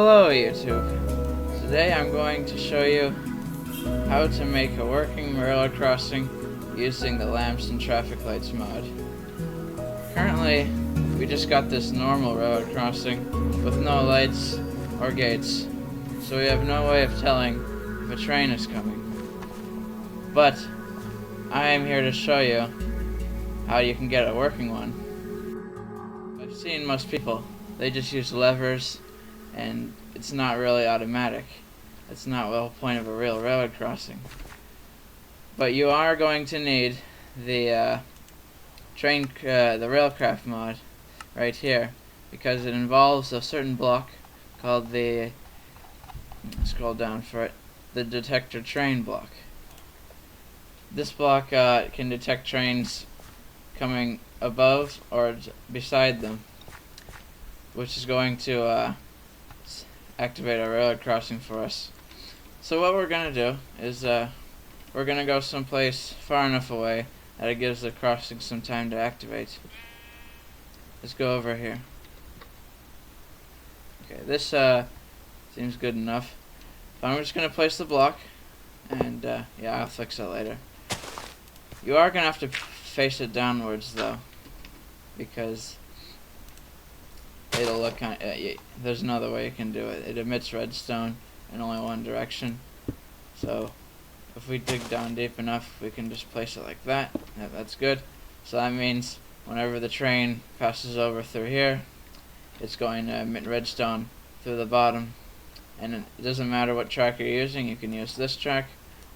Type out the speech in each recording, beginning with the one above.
Hello YouTube. Today I'm going to show you how to make a working railroad crossing using the lamps and traffic lights mod. Currently, we just got this normal railroad crossing with no lights or gates, so we have no way of telling if a train is coming. But I am here to show you how you can get a working one. I've seen most people, they just use levers and it's not really automatic. That's not the whole point of a real railroad crossing. But you are going to need the the railcraft mod right here, because it involves a certain block called the, scroll down for it, the detector train block. This block can detect trains coming above or beside them, which is going to activate our railroad crossing for us. So what we're going to do is we're going to go someplace far enough away that it gives the crossing some time to activate. Let's go over here. Okay, this seems good enough. I'm just going to place the block, and yeah, I'll fix that later. You are going to have to face it downwards though, because it'll look kind of, there's another way you can do it. It emits redstone in only one direction. So if we dig down deep enough, we can just place it like that. Yeah, that's good. So that means whenever the train passes over through here, it's going to emit redstone through the bottom. And it doesn't matter what track you're using. You can use this track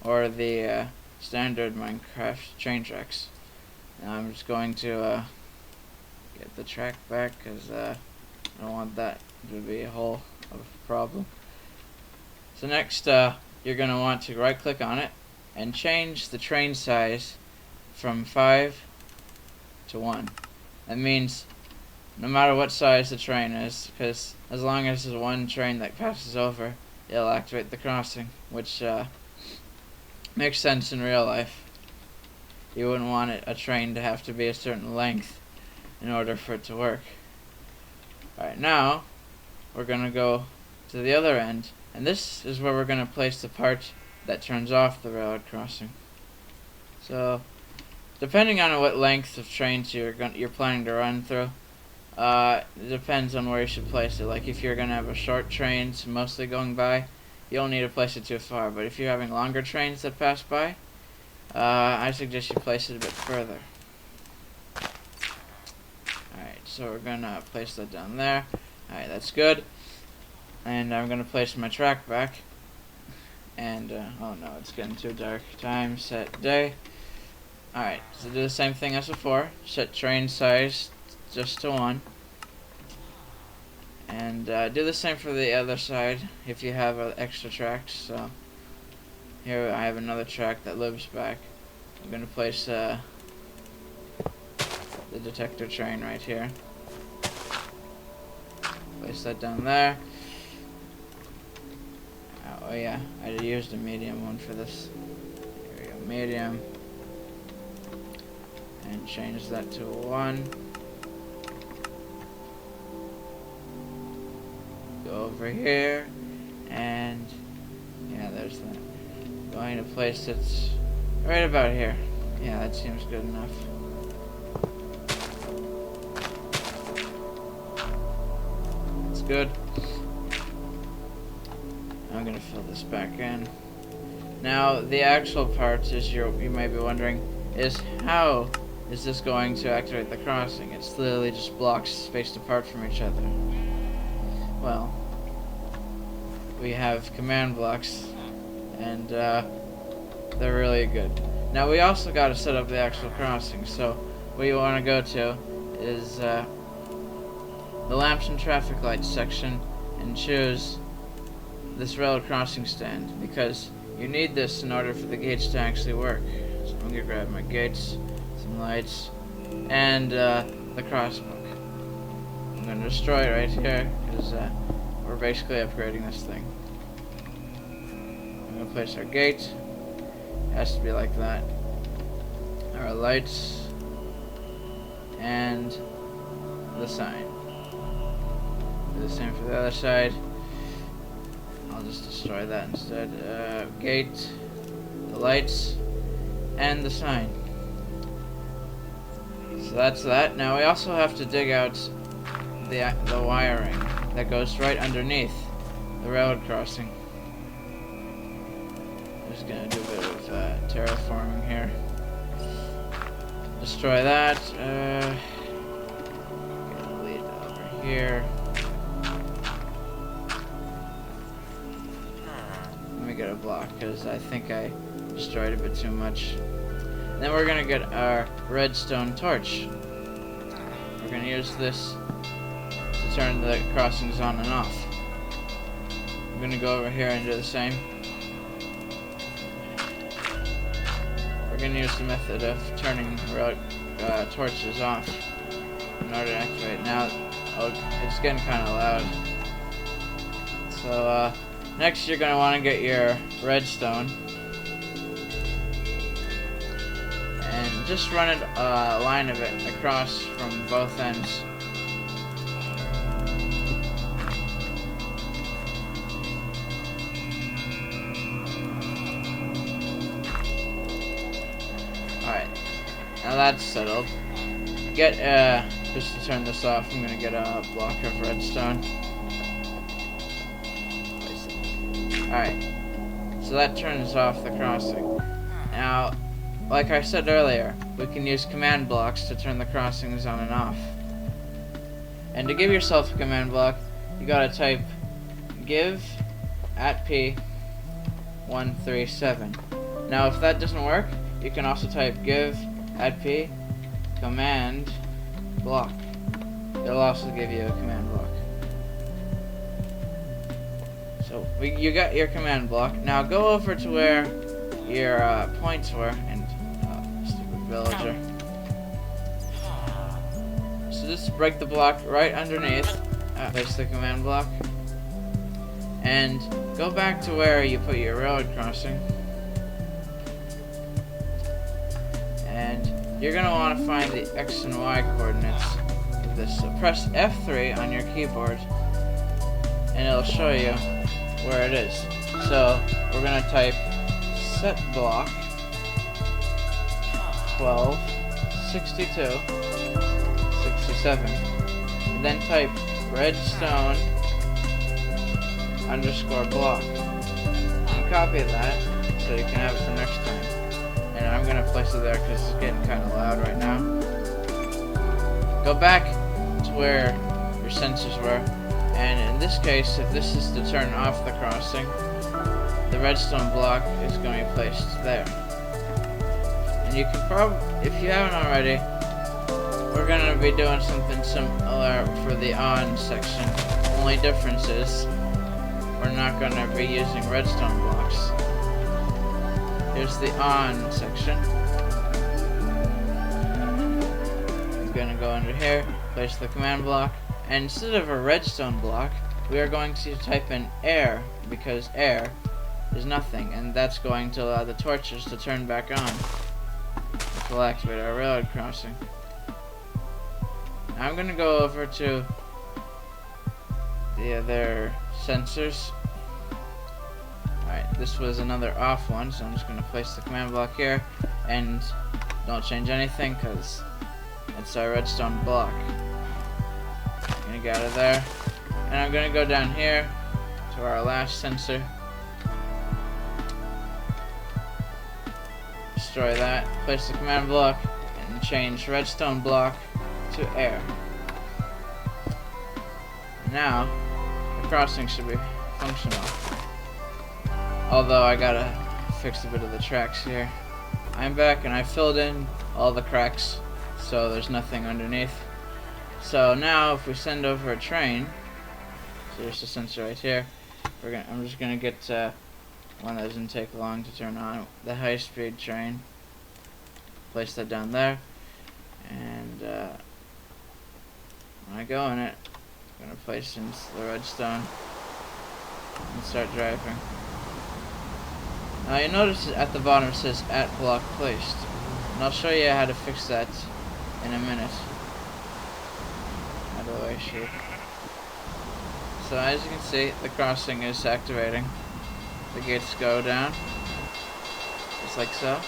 or the standard Minecraft train tracks. Now I'm just going to get the track back, because I don't want that to be a whole of a problem. So next, you're going to want to right click on it and change the train size from 5 to 1. That means no matter what size the train is, because as long as there's one train that passes over, it'll activate the crossing, which makes sense in real life. You wouldn't want a train to have to be a certain length in order for it to work. Alright, now we're going to go to the other end, and this is where we're going to place the part that turns off the railroad crossing. So depending on what length of trains you're planning to run through, it depends on where you should place it. Like if you're going to have a short trains mostly going by, you don't need to place it too far. But if you're having longer trains that pass by, I suggest you place it a bit further. Alright, so we're going to place that down there. Alright, that's good. And I'm going to place my track back. And, oh no, it's getting too dark. Time, set, day. Alright, so do the same thing as before. Set train size just to 1. And do the same for the other side if you have extra tracks. So here I have another track that loops back. I'm going to place the detector train right here. Place that down there. Oh yeah, I used a medium one for this. Here we go, medium. And change that to 1. Go over here, and yeah, there's that. Going to place it right about here. Yeah, that seems good enough. That's good. I'm gonna fill this back in. Now, the actual part is you may be wondering is how is this going to activate the crossing? It's literally just blocks spaced apart from each other. Well, we have command blocks, and they're really good. Now we also got to set up the actual crossing. So what you want to go to is the lamps and traffic lights section and choose this railroad crossing stand, because you need this in order for the gates to actually work. So I'm gonna grab my gates, some lights, and the crossbook. I'm gonna destroy it right here, because we're basically upgrading this thing. I'm gonna place our gate. It has to be like that. Our lights and the sign. Do the same for the other side. just destroy that instead. Gate, the lights, and the sign. So that's that. Now we also have to dig out the wiring that goes right underneath the railroad crossing. I'm just gonna do a bit of terraforming here. Destroy that. Gonna lead over here. Let me get a block because I think I destroyed a bit too much. Then we're gonna get our redstone torch. We're gonna use this to turn the crossings on and off. I'm gonna go over here and do the same. We're gonna use the method of turning torches off in order to activate. Now, it's getting kind of loud. So next, you're gonna want to get your redstone. And just run a line of it across from both ends. Alright, now that's settled. Get, just to turn this off, I'm gonna get a block of redstone. Alright, so that turns off the crossing. Now, like I said earlier, we can use command blocks to turn the crossings on and off. And to give yourself a command block, you gotta type give @p137. Now if that doesn't work, you can also type give @p command block. It'll also give you a command block. So you got your command block. Now go over to where your points were, and stupid villager. So just break the block right underneath. Place the command block, and go back to where you put your railroad crossing. And you're gonna want to find the X and Y coordinates of this. So press F3 on your keyboard, and it'll show you where it is. So we're gonna type set block 12 62 67, and then type redstone underscore block, and copy that so you can have it for next time. And I'm gonna place it there because it's getting kind of loud right now. Go back to where your sensors were, and in this case, if this is to turn off the crossing, the redstone block is going to be placed there. And you can probably, if you haven't already, we're going to be doing something similar for the on section. Only difference is we're not going to be using redstone blocks. Here's the on section. I'm going to go under here, place the command block, and instead of a redstone block, we are going to type in air, because air is nothing, and that's going to allow the torches to turn back on, which will activate our railroad crossing. Now I'm going to go over to the other sensors. Alright, this was another off one, so I'm just going to place the command block here, and don't change anything because it's our redstone block. I'm going to get out of there, and I'm going to go down here to our last sensor. Destroy that, place the command block, and change redstone block to air. Now, the crossing should be functional. Although I gotta fix a bit of the tracks here. I'm back and I filled in all the cracks, so there's nothing underneath. So now if we send over a train, so there's a sensor right here, I'm just gonna get one that doesn't take long to turn on, the high-speed train. Place that down there, and when I go in it, I'm gonna place in the redstone and start driving. Now you notice at the bottom it says at block placed, and I'll show you how to fix that in a minute. How do I shoot? So as you can see, the crossing is activating. the gates go down, just like so.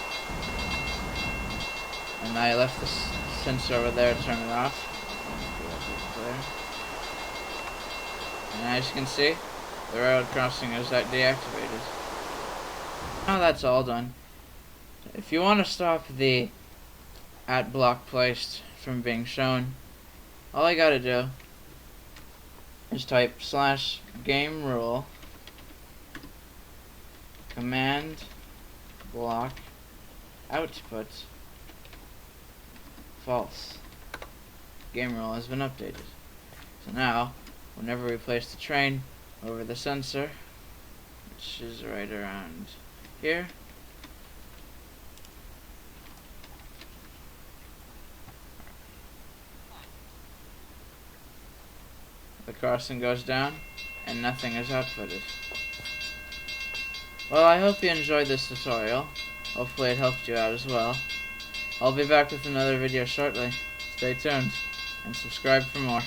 And I left the sensor over there to turn it off. And as you can see, the railroad crossing is deactivated. Now that's all done. If you want to stop the @ block placed from being shown, all you gotta do is type /game rule command block output false. Game rule has been updated. So now, whenever we place the train over the sensor, which is right around here, the crossing goes down and nothing is outputted. Well, I hope you enjoyed this tutorial. Hopefully it helped you out as well. I'll be back with another video shortly. Stay tuned and subscribe for more.